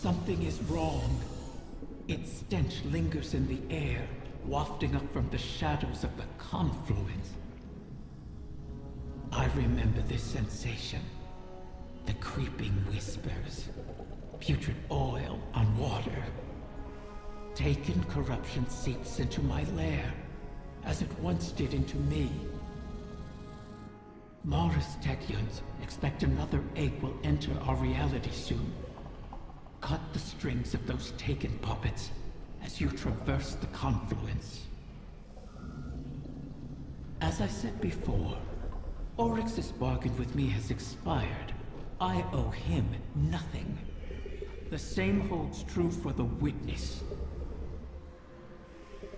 Something is wrong. Its stench lingers in the air, wafting up from the shadows of the confluence. I remember this sensation. The creeping whispers. Putrid oil on water. Taken corruption seeps into my lair, as it once did into me. Morris Tekyans expect another egg will enter our reality soon. Cut the strings of those Taken puppets as you traverse the confluence. As I said before, Oryx's bargain with me has expired. I owe him nothing. The same holds true for the Witness.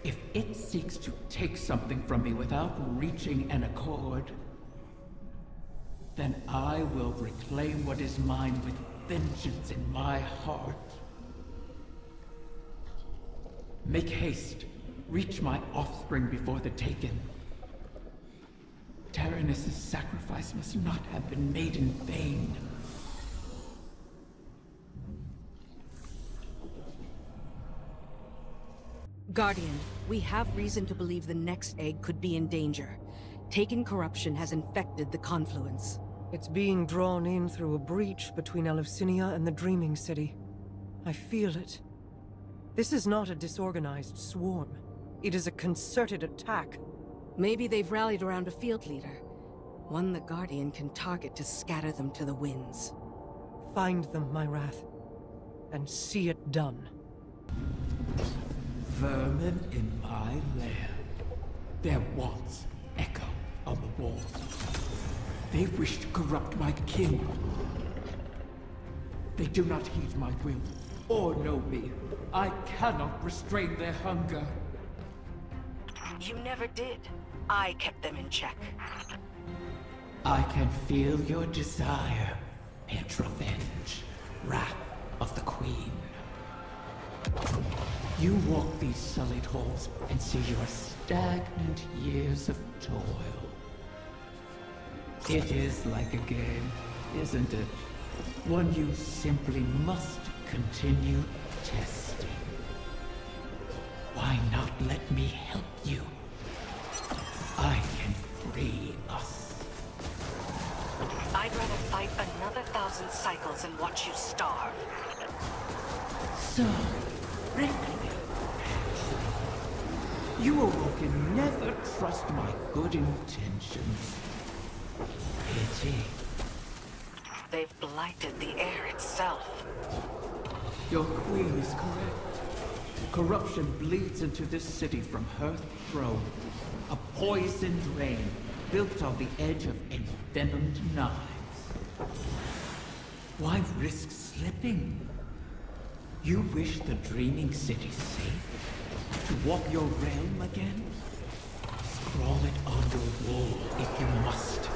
If it seeks to take something from me without reaching an accord, then I will reclaim what is mine with vengeance in my heart. Make haste. Reach my offspring before the Taken. Taranis' sacrifice must not have been made in vain. Guardian, we have reason to believe the next egg could be in danger. Taken corruption has infected the confluence. It's being drawn in through a breach between Eleusinia and the Dreaming City. I feel it. This is not a disorganized swarm. It is a concerted attack. Maybe they've rallied around a field leader. One the Guardian can target to scatter them to the winds. Find them, my Wrath, and see it done. Vermin in my lair. Their wants echo on the walls. They wish to corrupt my kin. They do not heed my will, or know me. I cannot restrain their hunger. You never did. I kept them in check. I can feel your desire, Petrovenge, wrath of the Queen. You walk these sullied halls and see your stagnant years of toil. It is like a game, isn't it? One you simply must continue testing. Why not let me help you? I can free us. I'd rather fight another 1,000 cycles and watch you starve. So, reckless. You awoken never trust my good intentions. Pity. They've blighted the air itself. Your queen is correct. Corruption bleeds into this city from her throne. A poisoned rain built on the edge of envenomed knives. Why risk slipping? You wish the Dreaming City safe? To walk your realm again? Scrawl it on your wall if you must.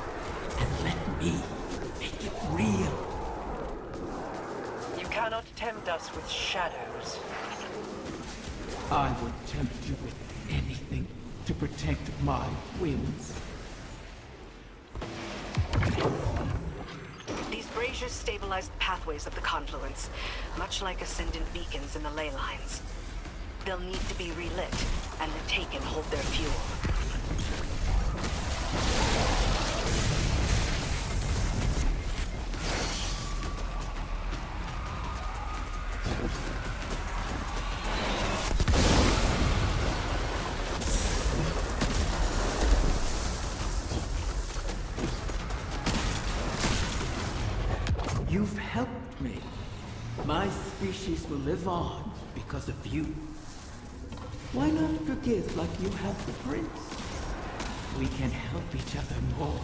And let me make it real. You cannot tempt us with shadows. I would tempt you with anything to protect my winds. These braziers stabilize the pathways of the confluence, much like ascendant beacons in the ley lines. They'll need to be relit, and the Taken hold their fuel. You've helped me. My species will live on because of you. Why not forgive like you have the prince? We can help each other more.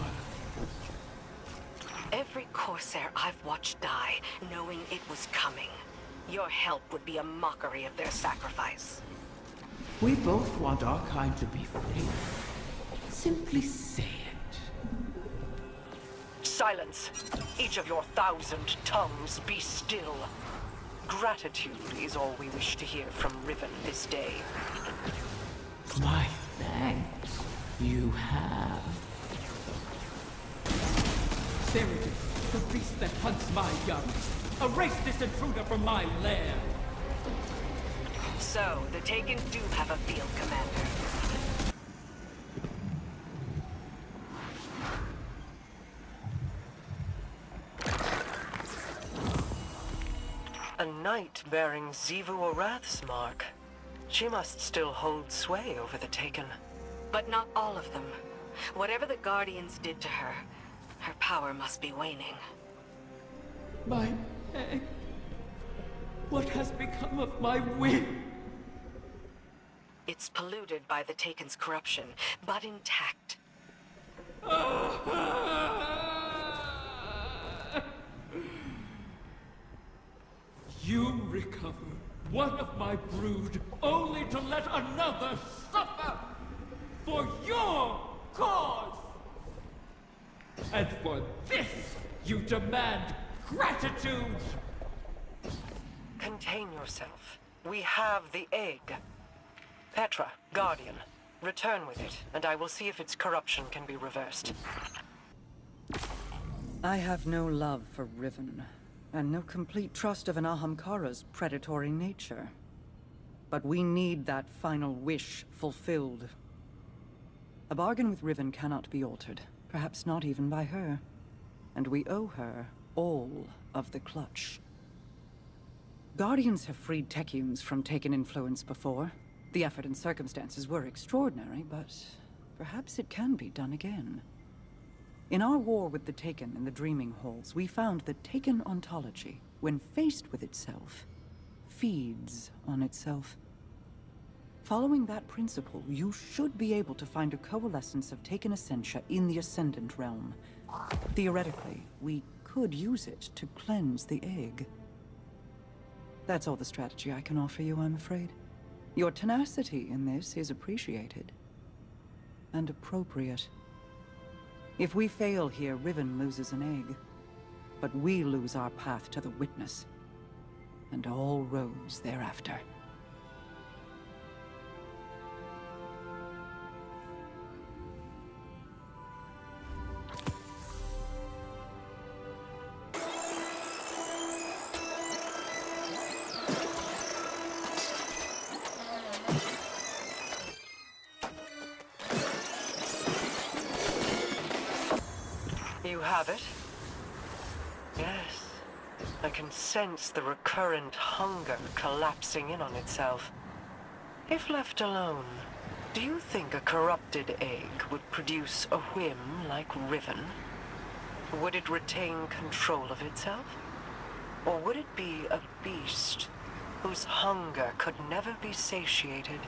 Every Corsair I've watched die, knowing it was coming. Your help would be a mockery of their sacrifice. We both want our kind to be free. Simply say it. Silence! Each of your 1,000 tongues be still. Gratitude is all we wish to hear from Riven this day. My thanks. You have. There it is, the beast that hunts my young. Erase this intruder from my lair! So, the Taken do have a field commander. A knight bearing Xivu Arath's mark. She must still hold sway over the Taken. But not all of them. Whatever the Guardians did to her, her power must be waning. My egg. What has become of my wing? It's polluted by the Taken's corruption, but intact. You recover one of my brood, only to let another suffer for your cause! And for this, you demand gratitude! Contain yourself. We have the egg. Petra, Guardian, return with it, and I will see if its corruption can be reversed. I have no love for Riven, and no complete trust of an Ahamkara's predatory nature. But we need that final wish fulfilled. A bargain with Riven cannot be altered, perhaps not even by her. And we owe her all of the clutch. Guardians have freed Techians from Taken influence before. The effort and circumstances were extraordinary, but perhaps it can be done again. In our war with the Taken in the Dreaming Halls, we found that Taken ontology, when faced with itself, feeds on itself. Following that principle, you should be able to find a coalescence of Taken Essentia in the Ascendant realm. Theoretically, we could use it to cleanse the egg. That's all the strategy I can offer you, I'm afraid. Your tenacity in this is appreciated. And appropriate. If we fail here, Riven loses an egg. But we lose our path to the Witness. And all roads thereafter. You have it? Yes. I can sense the recurrent hunger collapsing in on itself. If left alone, do you think a corrupted egg would produce a whim like Riven? Would it retain control of itself? Or would it be a beast whose hunger could never be satiated?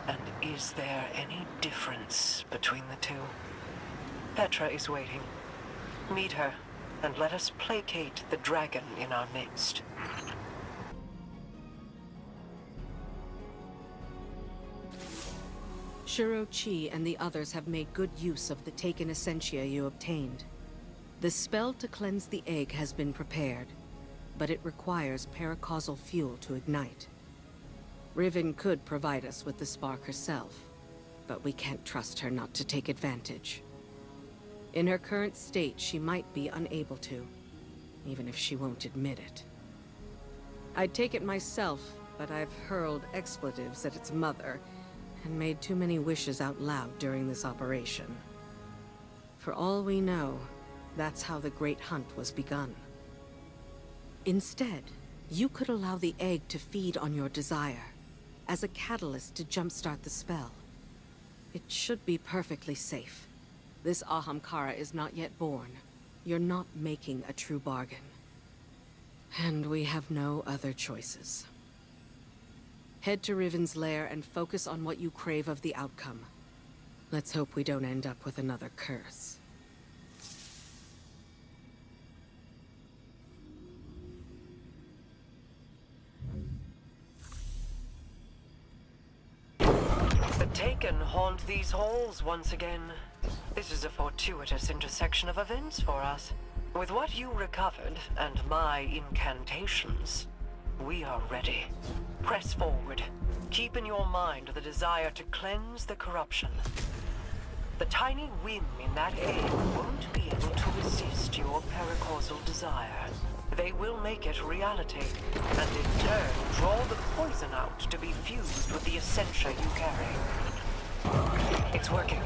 And is there any difference between the two? Petra is waiting. Meet her, and let us placate the dragon in our midst. Shiro Chi and the others have made good use of the Taken Essentia you obtained. The spell to cleanse the egg has been prepared, but it requires paracausal fuel to ignite. Riven could provide us with the spark herself, but we can't trust her not to take advantage. In her current state, she might be unable to, even if she won't admit it. I'd take it myself, but I've hurled expletives at its mother and made too many wishes out loud during this operation. For all we know, that's how the Great Hunt was begun. Instead, you could allow the egg to feed on your desire, as a catalyst to jumpstart the spell. It should be perfectly safe. This Ahamkara is not yet born. You're not making a true bargain. And we have no other choices. Head to Riven's lair and focus on what you crave of the outcome. Let's hope we don't end up with another curse. The Taken haunt these halls once again. This is a fortuitous intersection of events for us. With what you recovered, and my incantations, we are ready. Press forward. Keep in your mind the desire to cleanse the corruption. The tiny whim in that egg won't be able to resist your paracausal desire. They will make it reality, and in turn draw the poison out to be fused with the essentia you carry. It's working.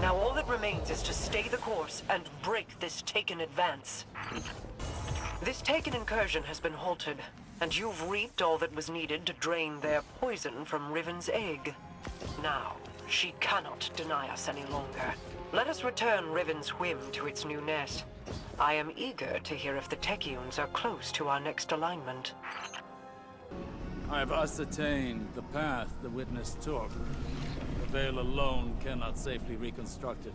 Now all that remains is to stay the course and break this Taken advance. This Taken incursion has been halted, and you've reaped all that was needed to drain their poison from Riven's egg. Now, she cannot deny us any longer. Let us return Riven's whim to its new nest. I am eager to hear if the Techians are close to our next alignment. I've ascertained the path the witness took. The veil alone cannot safely reconstruct it.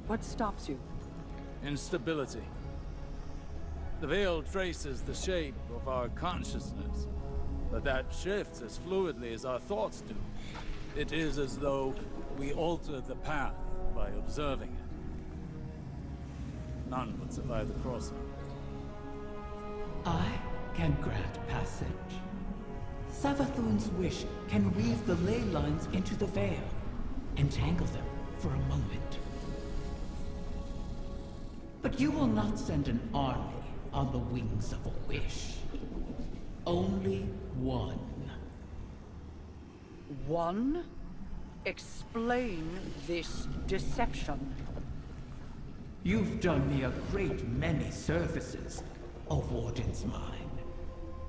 What stops you? Instability. The veil traces the shape of our consciousness, but that shifts as fluidly as our thoughts do. It is as though we alter the path by observing it. None would survive the crossing. I can grant passage. Savathun's wish can weave the ley lines into the veil, entangle them for a moment. But you will not send an army on the wings of a wish. Only one. One? Explain this deception. You've done me a great many services, O Warden's Mine.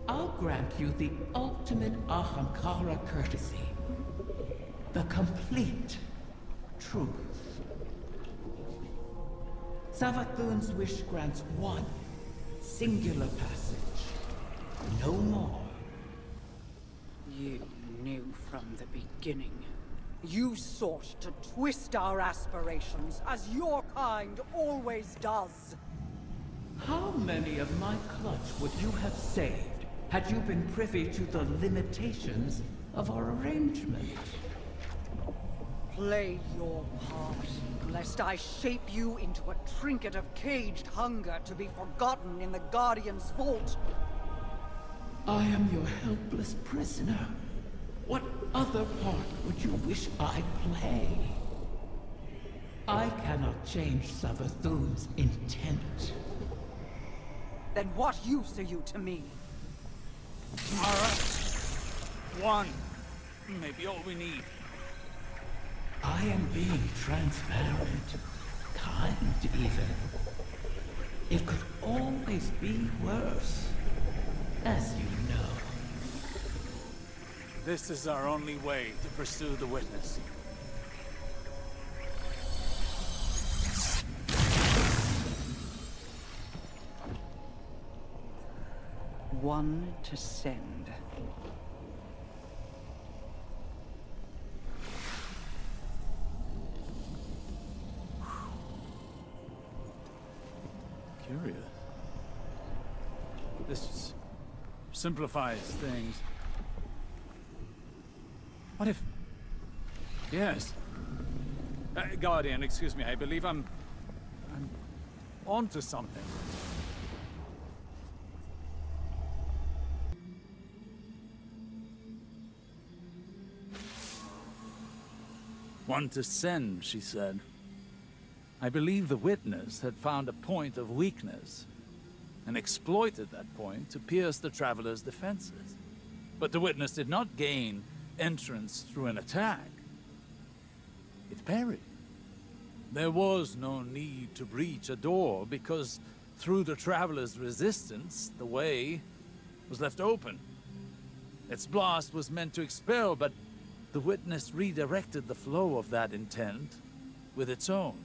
I'll grant you the ultimate Ahamkara courtesy. The complete truth. Savathun's wish grants one singular passage. No more. You knew from the beginning. You sought to twist our aspirations, as your kind always does. How many of my clutch would you have saved had you been privy to the limitations of our arrangement? Play your part, lest I shape you into a trinket of caged hunger to be forgotten in the Guardian's vault. I am your helpless prisoner. What other part would you wish I'd play? I cannot change Savathun's intent. Then what use are you to me? All right. One. Maybe all we need. I am being transparent. Kind, even. It could always be worse. As you know. This is our only way to pursue the witness. One to send. Curious. This simplifies things. What if... Yes. Guardian, excuse me, I believe I'm onto something. One to send, she said. I believe the witness had found a point of weakness and exploited that point to pierce the traveler's defenses. But the witness did not gain entrance through an attack. It parried. There was no need to breach a door because through the traveler's resistance, the way was left open. Its blast was meant to expel, but the witness redirected the flow of that intent with its own,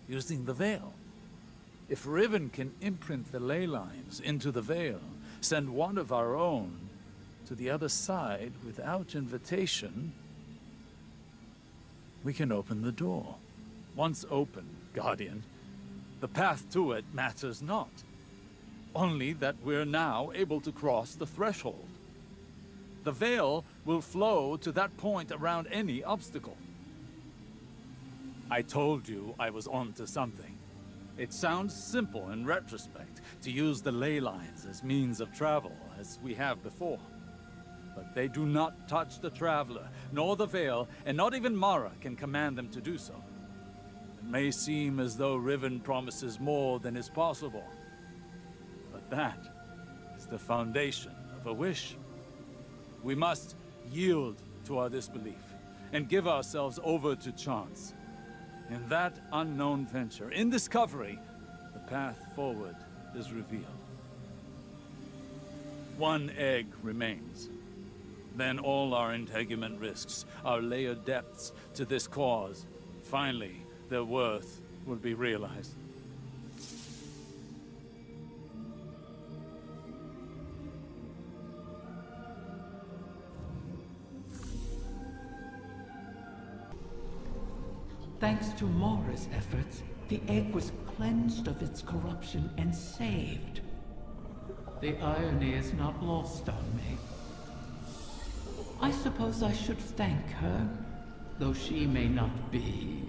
using the veil. If Riven can imprint the ley lines into the veil, send one of our own to the other side without invitation, we can open the door. Once open, Guardian, the path to it matters not. Only that we're now able to cross the threshold. The veil will flow to that point around any obstacle. I told you I was onto something. It sounds simple in retrospect to use the ley lines as means of travel, as we have before. But they do not touch the traveler, nor the veil, and not even Mara can command them to do so. It may seem as though Riven promises more than is possible. But That is the foundation of a wish. We must yield to our disbelief and give ourselves over to chance. In that unknown venture, in discovery, the path forward is revealed. One egg remains. Then all our integument risks, our layered depths to this cause, finally, their worth will be realized. Thanks to Mara's efforts, the egg was cleansed of its corruption and saved. The irony is not lost on me. I suppose I should thank her, though she may not be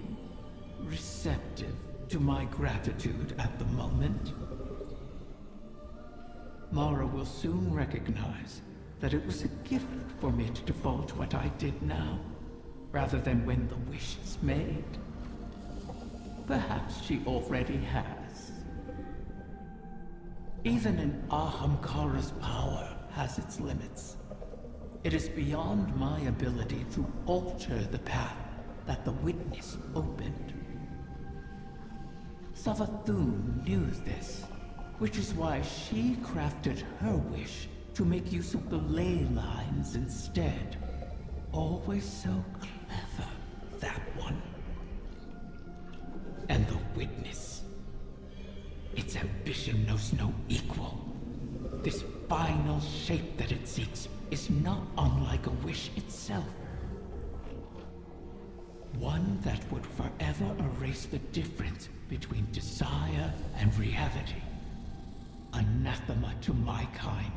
receptive to my gratitude at the moment. Mara will soon recognize that it was a gift for me to divulge what I did now, rather than when the wish is made. Perhaps she already has. Even an Ahamkara's power has its limits. It is beyond my ability to alter the path that the witness opened. Savathun knew this, which is why she crafted her wish to make use of the ley lines instead. Always so clever, that one. And the witness. Its ambition knows no equal. This final shape that it seeks is not unlike a wish itself. One that would forever erase the difference between desire and reality. Anathema to my kind.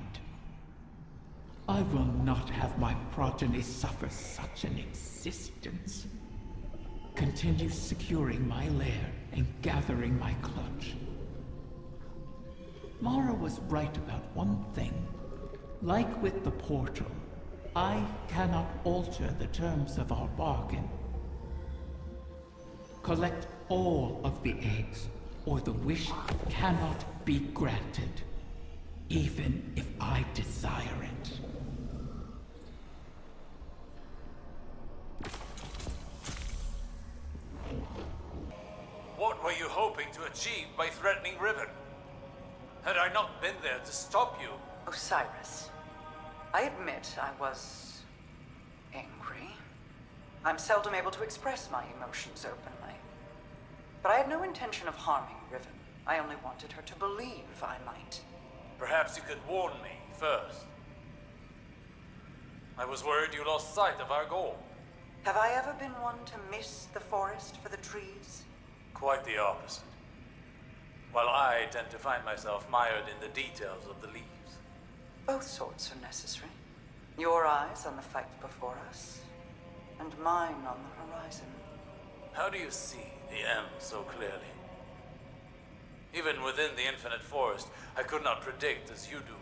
I will not have my progeny suffer such an existence. Continue securing my lair and gathering my clutch. Mara was right about one thing. Like with the portal, I cannot alter the terms of our bargain. Collect all of the eggs, or the wish cannot be granted, even if I desire it. What were you hoping to achieve by threatening Riven? Had I not been there to stop you? Osiris, I admit I was angry. I'm seldom able to express my emotions openly. But I had no intention of harming Riven. I only wanted her to believe I might. Perhaps you could warn me first. I was worried you lost sight of our goal. Have I ever been one to miss the forest for the trees? Quite the opposite. While I tend to find myself mired in the details of the leaves. Both sorts are necessary. Your eyes on the fight before us, and mine on the horizon. How do you see the end so clearly? Even within the infinite forest, I could not predict as you do.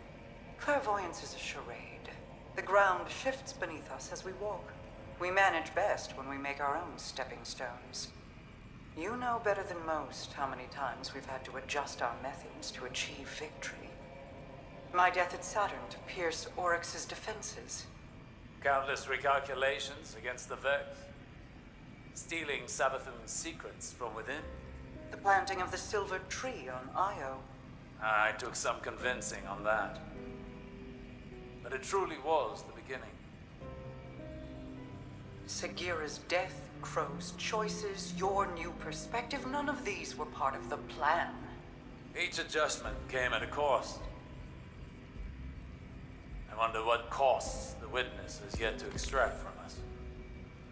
Clairvoyance is a charade. The ground shifts beneath us as we walk. We manage best when we make our own stepping stones. You know better than most how many times we've had to adjust our methods to achieve victory. My death at Saturn to pierce Oryx's defenses. Countless recalculations against the Vex. Stealing Savathun's secrets from within. The planting of the silver tree on Io. I took some convincing on that. But it truly was the beginning. Sagira's death, Crow's choices, your new perspective, none of these were part of the plan. Each adjustment came at a cost. I wonder what costs the witness has yet to extract from us.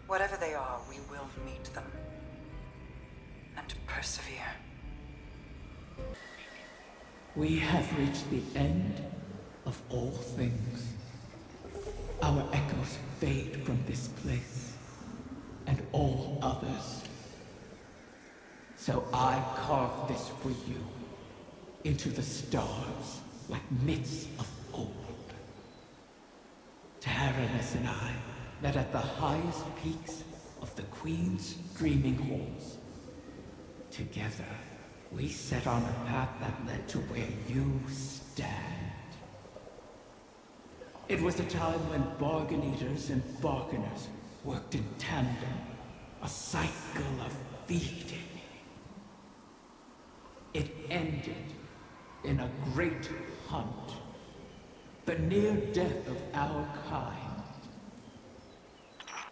Whatever they are, we will meet them. And persevere. We have reached the end of all things. Our echoes fade from this place, and all others. So I carve this for you, into the stars, like myths of old. Taranis and I met at the highest peaks of the Queen's dreaming halls. Together, We set on a path that led to where you stand. It was a time when bargain eaters and bargainers worked in tandem, a cycle of feeding. It ended in a great hunt, the near death of our kind.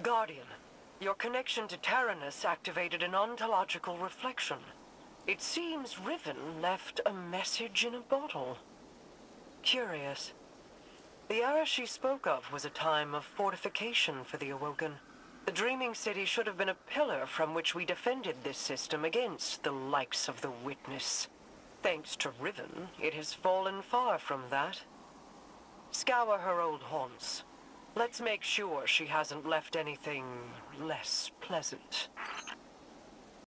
Guardian, your connection to Taranis activated an ontological reflection. It seems Riven left a message in a bottle. Curious. The era she spoke of was a time of fortification for the Awoken. The Dreaming City should have been a pillar from which we defended this system against the likes of the Witness. Thanks to Riven, it has fallen far from that. Scour her old haunts. Let's make sure she hasn't left anything less pleasant.